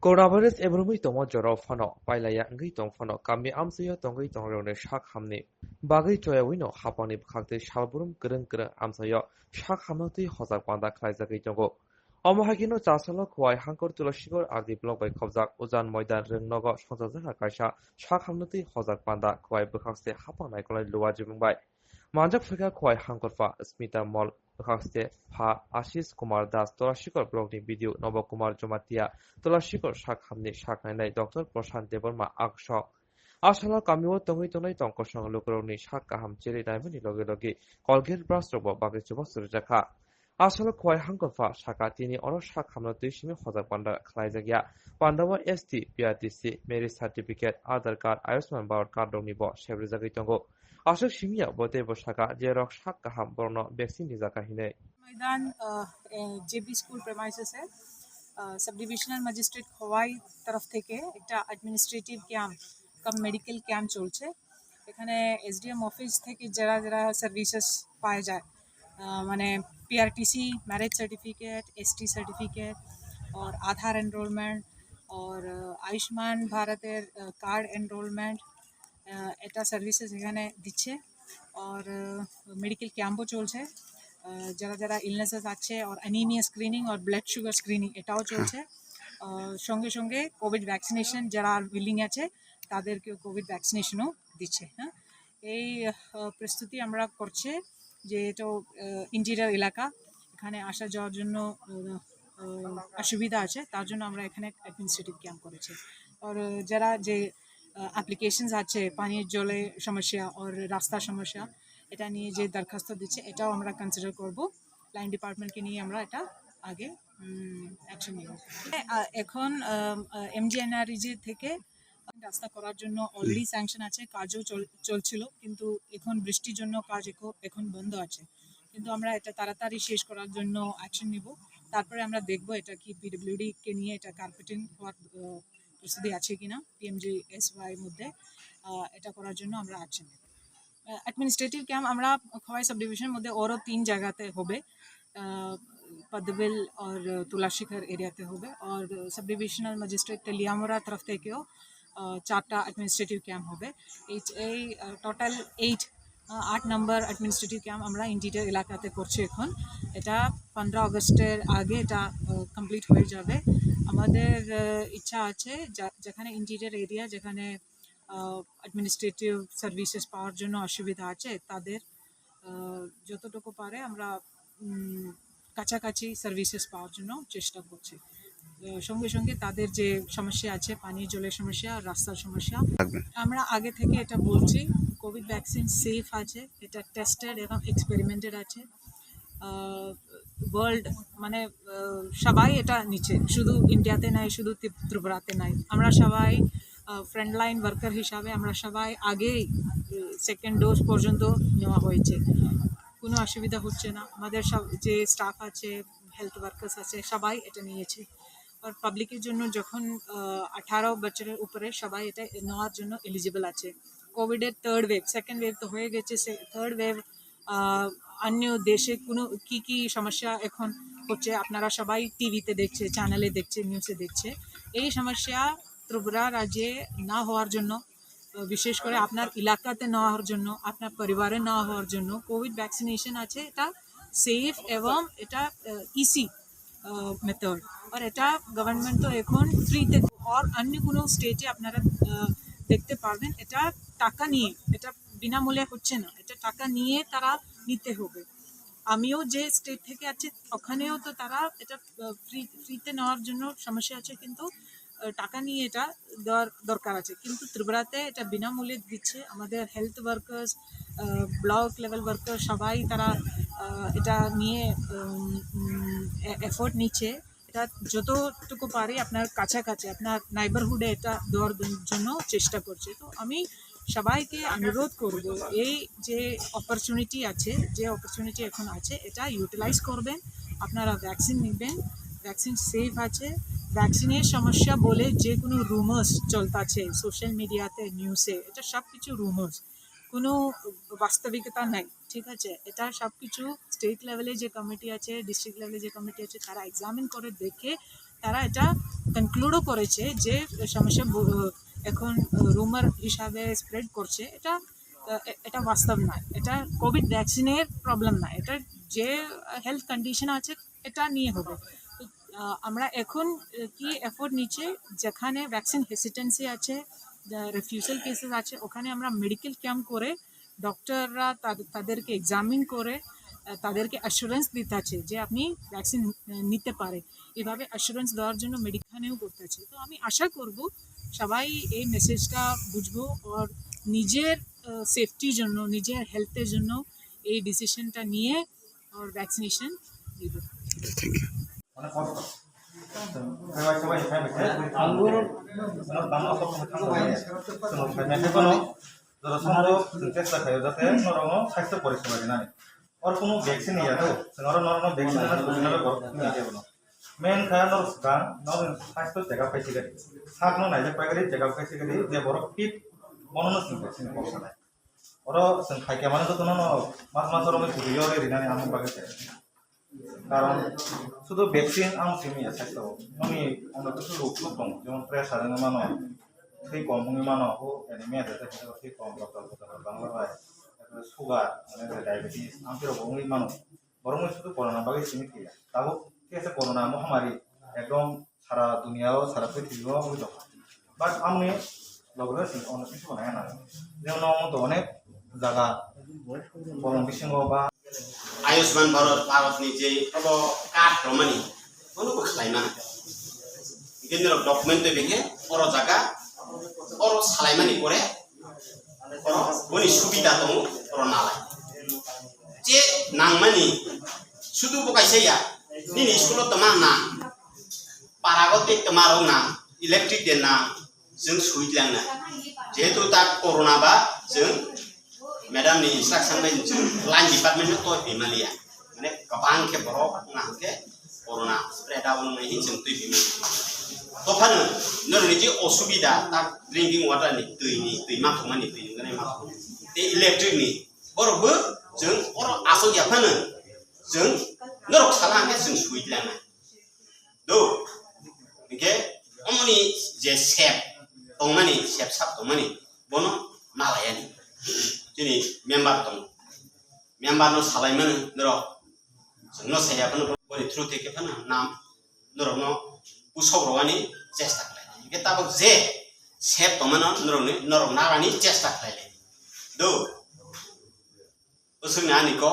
Coronavirus ebrumi tomo joro fano pailaya ngi tong fano kami amsuya tongi tongrone shak hamni bagi choya wino hapani bkhakte shalburum gereng amsuya shak hamnoti hozak panda khlaizagi tongo Omahagino Chasalo Kwai Hankor Tulashigor Agdi Blog by Kobzak Uzan Moidan Ringnogo Shonzaza Kaisha Shak Hamnati Hozak Panda Kwai Bukhaste Hapang Naikola Luwajimung by Manjak Fika Kwai Hankorfa Smita Mol Bukhaste Pa Ashish Kumar Das Tulashigor Blogging Video Nobo Kumar Jomatia Tulashigor Shak Hamni Shak Nai Dr. Prashant Deborma Aksho Ashala Kamiwo Tongi Tonai Tonkosong Lukuroni Shak Kaham Chiri Diamond Logi Colgate Brastrobo Bagichubo Surjaka আসলে কয় হাঙ্গফা শাখা তিনি অরো শাখামনো দুইশমি হজার পান্ডা খালাইজাগিয়া পান্ডাওয়া ST PRTC Mary's certificate আধার card Ayushman Bharat card দংনিব সেব্রিজাগি তঙ্গো আশক সিমিয়া বতেব শাখা যে rock শাক কাহাম বর্ণ vaccine নিজাকা হিনে मैदान जेबी school premises है सब डिविजनल मजिस्ट्रेट খোয়াই तरफ থেকে একটা অ্যাডমিনিস্ট্রেটিভ ক্যাম্প কাম মেডিকেল ক্যাম্প চলছে এখানে এসডিএম অফিস থেকে যারা যারা সার্ভিসেস পাওয়া যায় মানে PRTC marriage certificate ST certificate और आधार एनरोलमेंट और आयुष्मान भारतेर कार्ड एनरोलमेंट এটা সার্ভিসেস এখানে দিচ্ছে और মেডিকেল ক্যাম্পও চলছে যারা যারা ইলনেসেস আছে আর অ্যানিমিয়া স্ক্রিনিং আর ব্লাড সুগার স্ক্রিনিং এটাও চলছে সঙ্গে সঙ্গে কোভিড ভ্যাকসিনেশন যারা উইলিং আছে তাদেরকে কোভিড ভ্যাকসিনেশনও দিচ্ছে হ্যাঁ এই প্রস্তুতি আমরা করছে যে এটা ইন্টেরিয়র এলাকা এখানে আসা যাওয়ার জন্য অসুবিধা আছে তার জন্য আমরা এখানে অ্যাডমিনিস্ট্রেটিভ ক্যাম্প করেছি আর যারা যে অ্যাপ্লিকেশনস আছে পানীয় জলের সমস্যা আর রাস্তার সমস্যা এটা নিয়ে যে দরখাস্ত দিচ্ছে এটাও আমরা কনসিডার করব লাইন ডিপার্টমেন্টকে নিয়ে আমরা এটা আগে অ্যাকশন নেব এখন এমজিএনআরইজি থেকে রাস্তা করার জন্য অলরেডি স্যাংশন আছে কাজও চলছিল কিন্তু এখন বৃষ্টির জন্য কাজ এখন বন্ধ আছে কিন্তু আমরা এটা তাড়াতাড়ি শেষ করার জন্য অ্যাকশন নিব তারপরে আমরা দেখব এটা কি পিডব্লিউডি কে নিয়ে এটা কার্পেটিং হওয়ার প্রস্তুতি আছে কিনা পিএমজিএসওয়াই মধ্যে এটা করার জন্য আমরা অ্যাকশন নেব অ্যাডমিনিস্ট্রেটিভ ক্যাম্প আমরা খোয়াই সাব ডিভিশনের মধ্যে আরও 3 জায়গাতে হবে पदबिल और तुलाशीखर एरियाते होबे और सब डिविजनल मजिस्ट्रेट तेलियामुरा तरफ থেকেও 4টা অ্যাডমিনিস্ট্রেটিভ ক্যাম্প হবে এই টোটাল 8 নম্বর অ্যাডমিনিস্ট্রেটিভ ক্যাম্প আমরা ইন্টেরিয়র এলাকাতে করছি এখন এটা 15 আগস্টের আগে এটা কমপ্লিট হয়ে যাবে আমাদের ইচ্ছা আছে যেখানে ইন্টেরিয়র এরিয়া যেখানে অ্যাডমিনিস্ট্রেটিভ সার্ভিসেস পাওয়ার জন্য অসুবিধা আছে তাদের যতটুকু পারে আমরা কাছাকাছি সার্ভিসেস পাওয়ার জন্য চেষ্টা করছি সঙ্গে সঙ্গে তাদের যে সমস্যা আছে পানীয় জলের সমস্যা রাস্তার সমস্যা আমরা আগে থেকে এটা বলছি কোভিড ভ্যাকসিন সেফ আছে এটা টেস্টেড এবং এক্সপেরিমেন্টেড আছে ওয়ার্ল্ড মানে সবাই এটা নিচ্ছে শুধু ইন্ডিয়াতে নাই শুধু ত্রিপুরাতে নাই আমরা সবাই ফ্রন্টলাইন ওয়ার্কার হিসাবে আমরা সবাই আগেই সেকেন্ড ডোজ পর্যন্ত নেওয়া হয়েছে কোনো অসুবিধা হচ্ছে না আমাদের সব যে স্টাফ আছে হেলথ ওয়ার্কার্স আছে সবাই এটা নিয়েছে আর পাবলিকের জন্য যখন 18 বছরের উপরে সবাই এটা নেওয়ার জন্য এলিজিবল আছে কোভিডের থার্ড ওয়েভ সেকেন্ড ওয়েভ তো হয়ে গেছে থার্ড ওয়েভ অন্য দেশে কোনো কি সমস্যা এখন হচ্ছে আপনারা সবাই টিভিতে দেখছে চ্যানেলে দেখছে নিউজে দেখছে এই সমস্যা ত্রিপুরা রাজ্যে না হওয়ার জন্য বিশেষ করে আপনার এলাকাতে নেওয়ার জন্য আপনার পরিবারে নেওয়া হওয়ার জন্য কোভিড ভ্যাকসিনেশন আছে এটা সেফ এবং এটা ইজি মেথড আর এটা গভর্নমেন্ট তো এখন ফ্রিতে আর অন্য কোনো স্টেটে আপনারা দেখতে পারবেন এটা টাকা নিয়ে এটা বিনামূল্যে হচ্ছে না এটা টাকা নিয়ে তারা নিতে হবে আমিও যে স্টেট থেকে আছি ওখানেও তো তারা এটা ফ্রিতে নেওয়ার জন্য সমস্যা আছে কিন্তু টাকা নিয়ে এটা দেওয়ার দরকার আছে কিন্তু ত্রিপুরাতে এটা বিনামূল্যে দিচ্ছে আমাদের health workers block level worker সবাই তারা এটা নিয়ে এফোর্ট নিচ্ছে এটা যতটুকু পারে আপনার কাছাকাছি আপনার নাইবারহুডে এটা দেওয়ার জন্য চেষ্টা করছে তো আমি সবাইকে অনুরোধ করব এই যে অপরচুনিটি আছে যে অপরচুনিটি এখন আছে এটা ইউটিলাইজ করবেন আপনারা ভ্যাকসিন নেবেন ভ্যাকসিন সেফ আছে ভ্যাকসিনের সমস্যা বলে যে কোনো রুমার্স চলতেছে সোশ্যাল মিডিয়াতে নিউজে এটা সব কিছু রুমার্স কোনো বাস্তবিকতা নাই ঠিক আছে এটা সব কিছু স্টেট লেভেলে যে কমিটি আছে ডিস্ট্রিক্ট লেভেলে যে কমিটি আছে তারা এক্সামিন করে দেখে তারা এটা কনক্লুডও করেছে যে সমস্যা এখন রুমার হিসাবে স্প্রেড করছে, এটা বাস্তব নয়, এটা কোভিড ভ্যাকসিনের প্রবলেম না, এটা যে হেলথ কন্ডিশন আছে এটা নিয়ে হবে। তো আমরা এখন কি এফোর্ট নিচ্ছে, যেখানে ভ্যাকসিন হেসিটেন্সি আছে, রিফিউজাল কেসেস আছে, ওখানে আমরা মেডিকেল ক্যাম্প করে ডক্টররা তাদেরকে এক্সামিন করে তাদেরকে অ্যাসুরেন্স দিতে আছে যে আপনি ভ্যাকসিন নিতে পারে, এভাবে অ্যাসুরেন্স দেওয়ার জন্য মেডিকেলেও করতে আছে। তো আমি আশা করব সবাই এই মেসেজটা বুঝবো আর নিজের সেফটির জন্য, নিজের হেলথের জন্য এই ডিসিশনটা নিয়ে আর ভ্যাকসিনেশন দিব। স্বাস্থ্য পরিষেবা দিনানি और কোনো ভ্যাকসিন ইয়া তো নর নর ভ্যাকসিন না সুবিধাবে বড় নিয়ে যাব না মেন কারণ নর সুদান নর স্বাস্থ্য জায়গা পাইছে গাড়ি সাক ন নাইজে পাইগারি জায়গা পাইছে গাড়ি যে বড় পিট বননো সিং ভ্যাকসিন করছে না ওর সন খাইকে মানে তো ন মাস মাস রমে ভিডিও রে দিনানি আম বাগে কারণ শুধু ভ্যাকসিন আম সিমিয়া স্বাস্থ্য নমি আমরা কিছু রোগ দং যেমন প্রেসার মানো সেই কম মানো ও এনিমিয়া যেটা সেই কম ডক্টর বাংলা ভাই সুগার মানে ডায়াবেটিস आमफोर बंगई मानो बरं शुद्ध कोरोना बागै सिमित गया दाबो कैसे कोरोना महामारी एकदम सारा दुनियाव सारा पृथ्वीयाव हई दं बाट आमनि लगले सिं अनेक किछु बनाया ना जेन मतो अनेक जागा बरं बिसिङाव बा आयुष्मान भारतनि जे अब कार्ड रमानि कोनो बखलायना केन्द्र डकुमेन्ट बेखे अर जागा अर सालायमानि करे अर बनि सुबिदा दं अर नालाय जे नांगमानि शुधु बकायसे या निनि स्कुल तमा ना पारागते तमारो ना इलेक्ट्रिक दे ना जों सुइलांना जेहेतु ता कोरोना बा जों मैडम नि इंस्ट्रक्शन बाय जों लाइन डिपार्टमेन्ट तो फेमालिया माने गोबां के बरो नांके कोरोना स्प्रेड आउट नै जों तै फेमालि तो फानो नरनि जे असुबिदा ता ड्रिंकिं वाटर नि दैमा थमानि दैंगने मा ते इलेक्ट्रिक नि बरबो जों अर आसल याफानो जों नरक सालांगे जों सुइलांना दो बिके अमनि जे सेप तंमानि सेप साप तंमानि बनो नालायानि दिनै मेम्बार दं मेम्बार न सालायमोन नर जोंनो सायाफानो बरि थ्रु टेके फानो नाम नरनो पुसौरवानि चेष्टा खालाय के ताबक जे सेप तंमानो नरनो नरक नागानि चेष्टा खालाय दो उसुनि आनिको